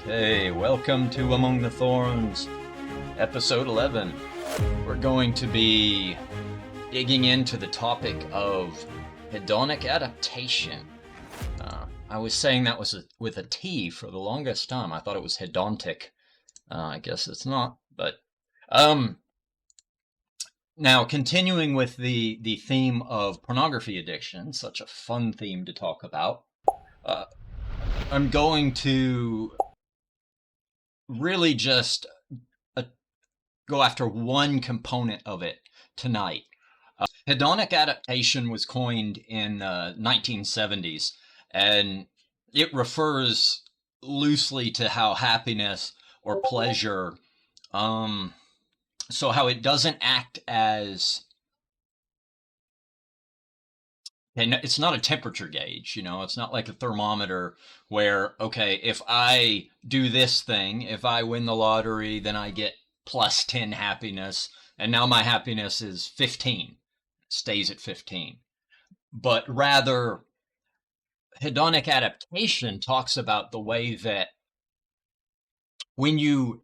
Hey, welcome to Among the Thorns, Episode 11. We're going to be digging into the topic of hedonic adaptation. I was saying that was with a T for the longest time. I thought it was hedontic. I guess it's not, but now continuing with the theme of pornography addiction, such a fun theme to talk about. I'm going to really just go after one component of it tonight. Hedonic adaptation was coined in 1970s, and it refers loosely to how happiness or pleasure, so how it doesn't act as, and it's not a temperature gauge, it's not like a thermometer where, okay, if I do this thing, if I win the lottery, then I get plus 10 happiness, and now my happiness is 15, stays at 15. But rather, hedonic adaptation talks about the way that when you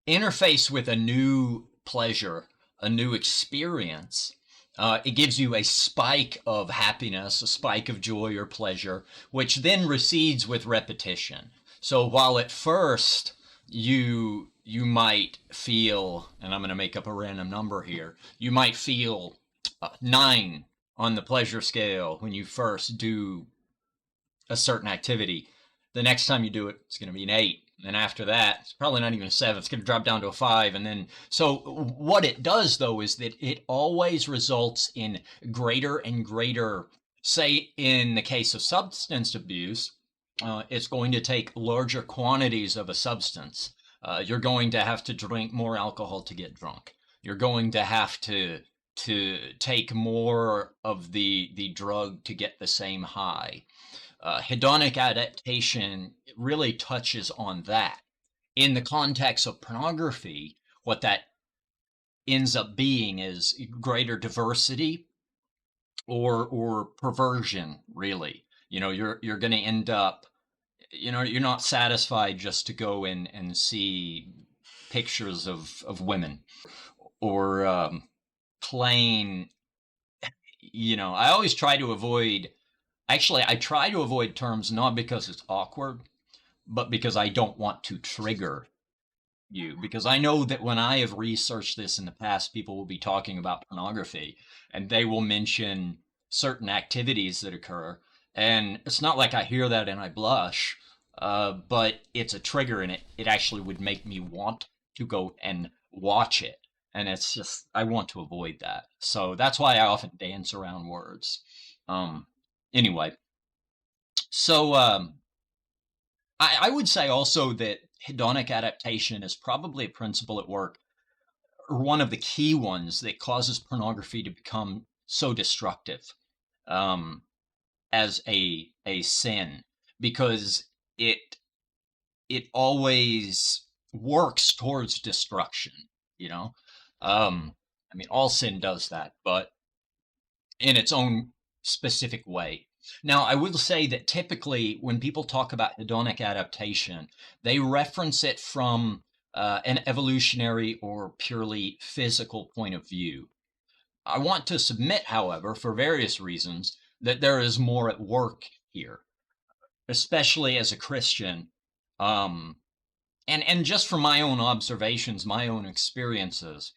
interface with a new pleasure, a new experience, it gives you a spike of happiness, a spike of joy or pleasure, which then recedes with repetition. So while at first you might feel, and I'm going to make up a random number here, you might feel 9 on the pleasure scale when you first do a certain activity. The next time you do it, it's going to be an 8. And after that, it's probably not even a 7. It's going to drop down to a 5. And then, so what it does, though, is that it always results in greater and greater, say, in the case of substance abuse, it's going to take larger quantities of a substance. You're going to have to drink more alcohol to get drunk. You're going to have to take more of the drug to get the same high. Hedonic adaptation really touches on that. In the context of pornography, what that ends up being is greater diversity or perversion, really. You're going to end up, you're not satisfied just to go in and see pictures of women or plain, I always try to avoid. Actually, I try to avoid terms not because it's awkward, but because I don't want to trigger you. Because I know that when I have researched this in the past, people will be talking about pornography and they will mention certain activities that occur. And it's not like I hear that and I blush, but it's a trigger and it actually would make me want to go and watch it. And it's just, I want to avoid that. So that's why I often dance around words. Anyway, so I would say also that hedonic adaptation is probably a principle at work, or one of the key ones that causes pornography to become so destructive as a sin, because it always works towards destruction. All sin does that, but in its own specific way. Now, I will say that typically when people talk about hedonic adaptation, they reference it from an evolutionary or purely physical point of view. I want to submit, however, for various reasons, that there is more at work here, especially as a Christian. And just from my own observations, my own experiences,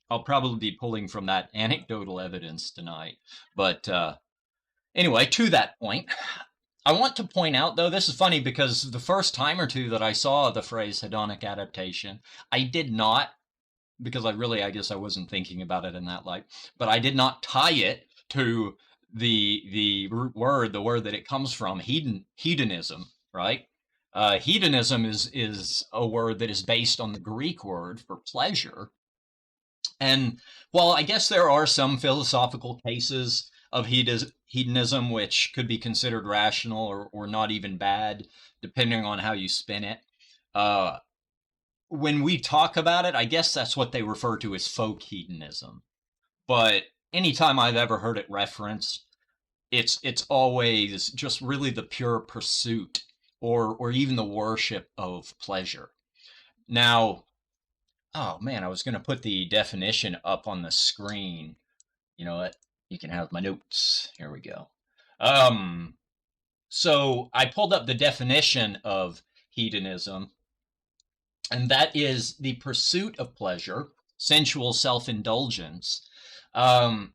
I'll probably be pulling from that anecdotal evidence tonight. But anyway, to that point, I want to point out, though, this is funny because the first time or two that I saw the phrase hedonic adaptation, I did not, because I guess I wasn't thinking about it in that light, but I did not tie it to the root word, the word that it comes from, hedonism, right? Hedonism is a word that is based on the Greek word for pleasure. And while I guess there are some philosophical cases of hedonism which could be considered rational or not even bad, depending on how you spin it, when we talk about it, I guess that's what they refer to as folk hedonism. But anytime I've ever heard it referenced, it's always just really the pure pursuit or even the worship of pleasure. Now, oh man, I was going to put the definition up on the screen. You know what? You can have my notes. Here we go. Um, so I pulled up the definition of hedonism, and that is the pursuit of pleasure, sensual self-indulgence, um,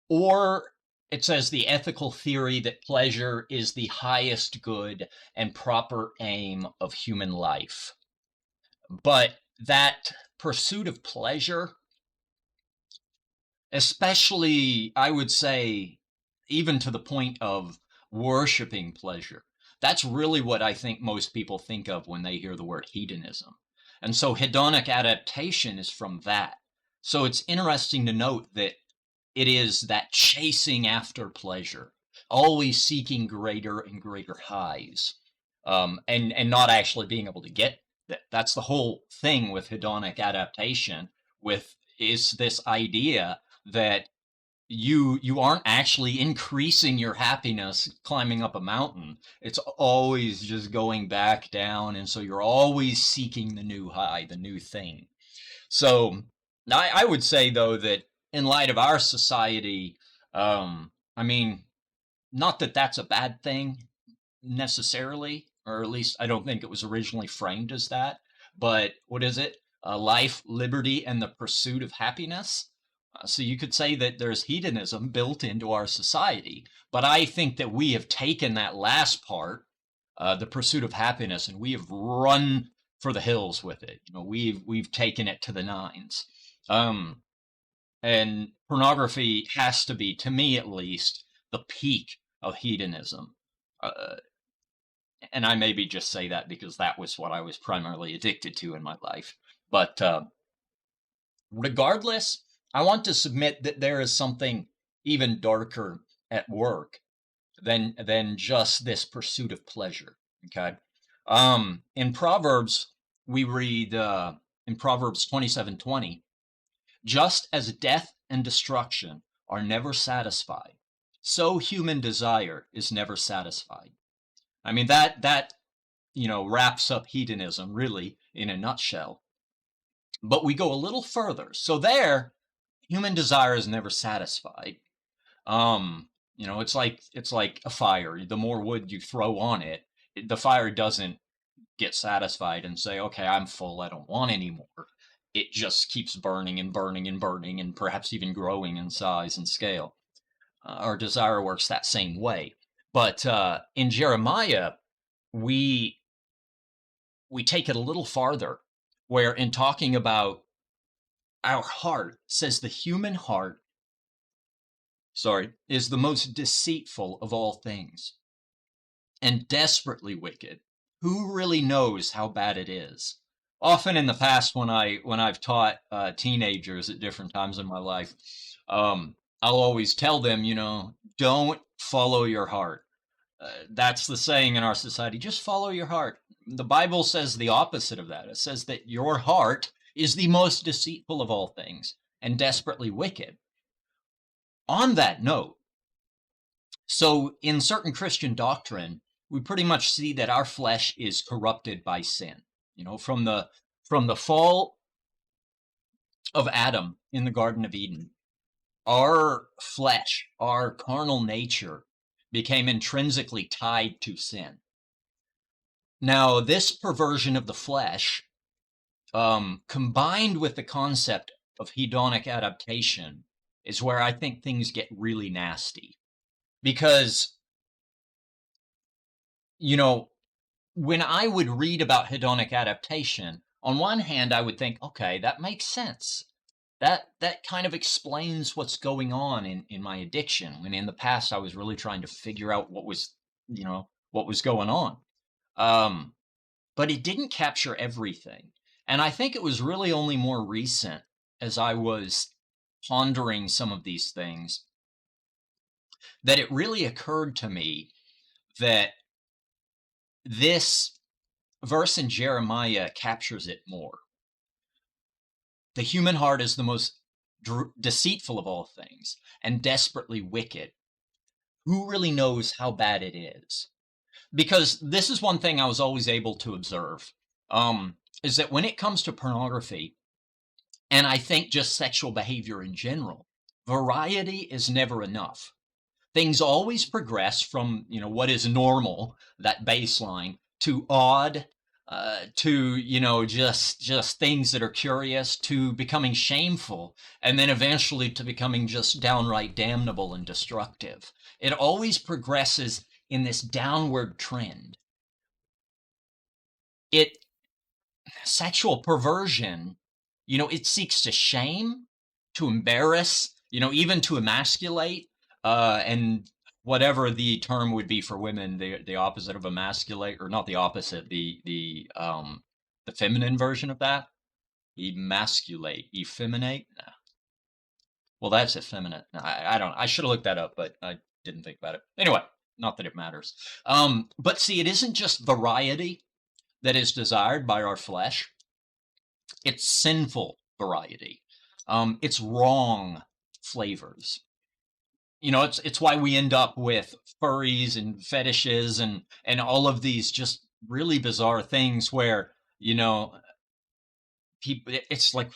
or it says the ethical theory that pleasure is the highest good and proper aim of human life. But that pursuit of pleasure, especially, I would say, even to the point of worshiping pleasure, that's really what I think most people think of when they hear the word hedonism. And so hedonic adaptation is from that. So it's interesting to note that it is that chasing after pleasure, always seeking greater and greater highs, and not actually being able to get that. That's the whole thing with hedonic adaptation. With is this idea that you aren't actually increasing your happiness climbing up a mountain. It's always just going back down, and so you're always seeking the new high, the new thing. So I would say, though, that in light of our society, I mean, not that that's a bad thing necessarily, or at least I don't think it was originally framed as that. But what is it? Life, liberty, and the pursuit of happiness. So you could say that there's hedonism built into our society. But I think that we have taken that last part, the pursuit of happiness, and we have run for the hills with it. You know, we've taken it to the nines. Um, and pornography has to be, to me at least, the peak of hedonism. Uh, and I maybe just say that because that was what I was primarily addicted to in my life. But regardless, I want to submit that there is something even darker at work than just this pursuit of pleasure. Okay. In Proverbs, we read in Proverbs 27:20, just as death and destruction are never satisfied, so human desire is never satisfied. I mean, that wraps up hedonism really in a nutshell. But we go a little further. So there, human desire is never satisfied. It's like a fire. The more wood you throw on it, the fire doesn't get satisfied and say, okay, I'm full, I don't want any more. It just keeps burning and burning and burning, and perhaps even growing in size and scale. Our desire works that same way. But in Jeremiah, we we take it a little farther, where in talking about our heart, says the human heart, is the most deceitful of all things and desperately wicked. Who really knows how bad it is? Often in the past, when I've taught teenagers at different times in my life, I'll always tell them, don't follow your heart. That's the saying in our society. Just follow your heart. The Bible says the opposite of that. It says that your heart is the most deceitful of all things and desperately wicked. On that note, so in certain Christian doctrine, we pretty much see that our flesh is corrupted by sin. From the fall of Adam in the Garden of Eden, our flesh, our carnal nature, became intrinsically tied to sin. Now, this perversion of the flesh, combined with the concept of hedonic adaptation, is where I think things get really nasty. Because, when I would read about hedonic adaptation, on one hand, I would think, okay, that makes sense. That kind of explains what's going on in my addiction, when in the past I was really trying to figure out what was going on. But it didn't capture everything. And I think it was really only more recent, as I was pondering some of these things, that it really occurred to me that this verse in Jeremiah captures it more. The human heart is the most deceitful of all things and desperately wicked. Who really knows how bad it is? Because this is one thing I was always able to observe, is that when it comes to pornography, and I think just sexual behavior in general, variety is never enough. Things always progress from, what is normal, that baseline, to odd, to, just things that are curious, to becoming shameful, and then eventually to becoming just downright damnable and destructive. It always progresses in this downward trend. It Sexual perversion, it seeks to shame, to embarrass, even to emasculate, and whatever the term would be for women, the opposite of emasculate, or not the opposite, the feminine version of that, emasculate, effeminate. Nah. Well, that's effeminate. I don't. I should have looked that up, but I didn't think about it. Anyway, not that it matters. But see, it isn't just variety that is desired by our flesh. It's sinful variety. It's wrong flavors. It's why we end up with furries and fetishes and all of these just really bizarre things where, people, it's like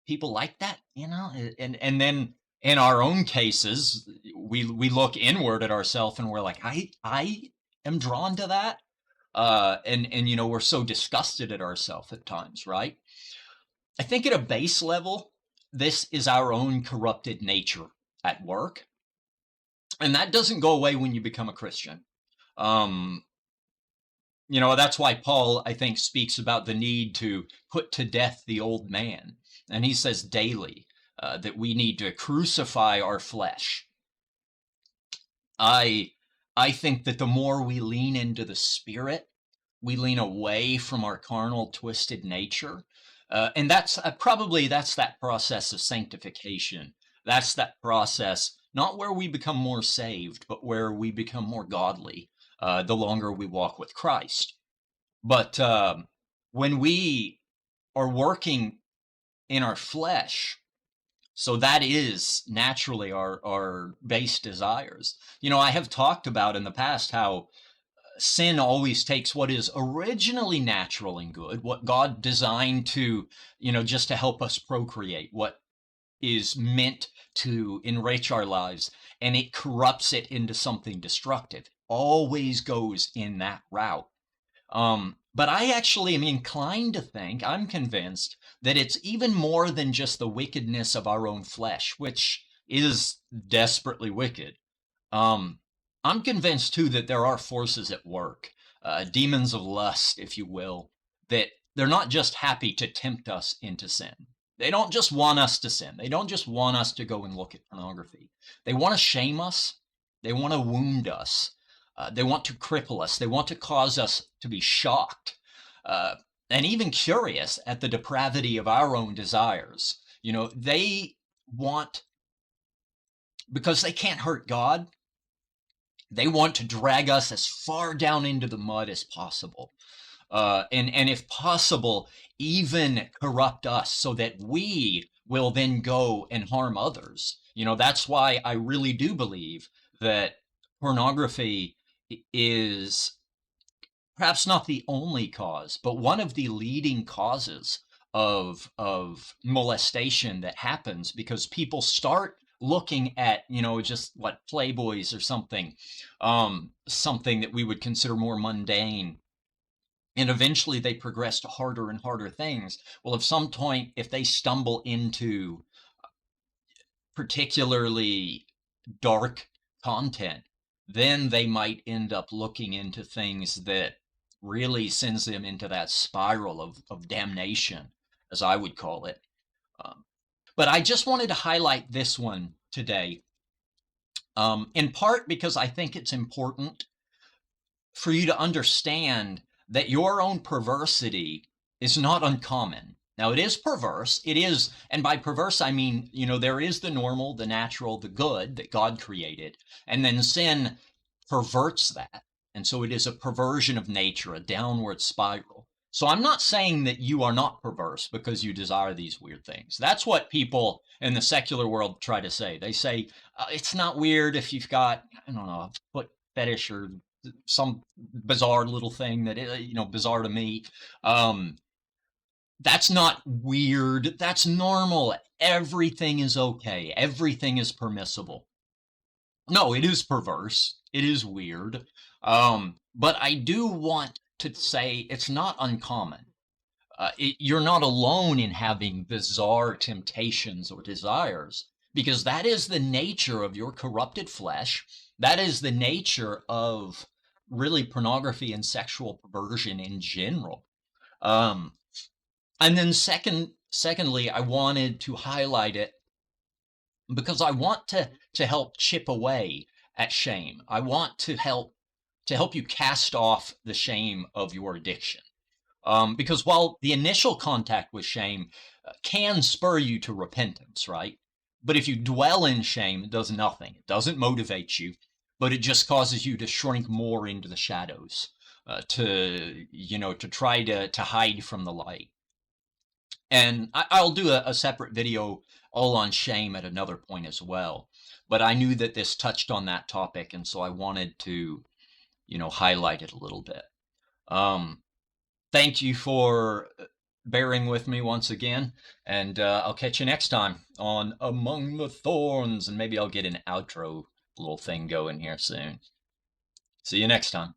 people like that, and then in our own cases, we look inward at ourselves and we're like, I am drawn to that. And we're so disgusted at ourselves at times, right? I think at a base level, this is our own corrupted nature at work. And that doesn't go away when you become a Christian. That's why Paul, I think, speaks about the need to put to death the old man. And he says daily that we need to crucify our flesh. I think that the more we lean into the Spirit, we lean away from our carnal, twisted nature. And that's that's that process of sanctification. That's that process, not where we become more saved, but where we become more godly the longer we walk with Christ. But when we are working in our flesh, so that is naturally our base desires. I have talked about in the past how sin always takes what is originally natural and good, what God designed to, just to help us procreate, what is meant to enrich our lives, and it corrupts it into something destructive. Always goes in that route. But I actually am inclined to think, I'm convinced, that it's even more than just the wickedness of our own flesh, which is desperately wicked. I'm convinced, too, that there are forces at work, demons of lust, if you will, that they're not just happy to tempt us into sin. They don't just want us to sin. They don't just want us to go and look at pornography. They want to shame us. They want to wound us. They want to cripple us. They want to cause us to be shocked and even curious at the depravity of our own desires. They want, because they can't hurt God, they want to drag us as far down into the mud as possible. And if possible, even corrupt us so that we will then go and harm others. That's why I really do believe that pornography is perhaps not the only cause, but one of the leading causes of molestation that happens, because people start looking at, just what, Playboys or something, something that we would consider more mundane. And eventually they progress to harder and harder things. Well, at some point, if they stumble into particularly dark content, then they might end up looking into things that really sends them into that spiral of damnation, as I would call it. But I just wanted to highlight this one today, in part because I think it's important for you to understand that your own perversity is not uncommon. Now, it is perverse. It is, and by perverse, I mean, there is the normal, the natural, the good that God created, and then sin perverts that. And so it is a perversion of nature, a downward spiral. So I'm not saying that you are not perverse because you desire these weird things. That's what people in the secular world try to say. They say, it's not weird if you've got, I don't know, a foot fetish or some bizarre little thing that, bizarre to me. Um, that's not weird. That's normal. Everything is okay. Everything is permissible. No, it is perverse. It is weird. But I do want to say it's not uncommon. You're not alone in having bizarre temptations or desires, because that is the nature of your corrupted flesh. That is the nature of really pornography and sexual perversion in general. Um, and then secondly, I wanted to highlight it because I want to help chip away at shame. I want to help you cast off the shame of your addiction. Because while the initial contact with shame can spur you to repentance, right? But if you dwell in shame, it does nothing. It doesn't motivate you, but it just causes you to shrink more into the shadows, to try to hide from the light. And I'll do a separate video all on shame at another point as well. But I knew that this touched on that topic, and so I wanted to, highlight it a little bit. Thank you for bearing with me once again, and I'll catch you next time on Among the Thorns, and maybe I'll get an outro little thing going here soon. See you next time.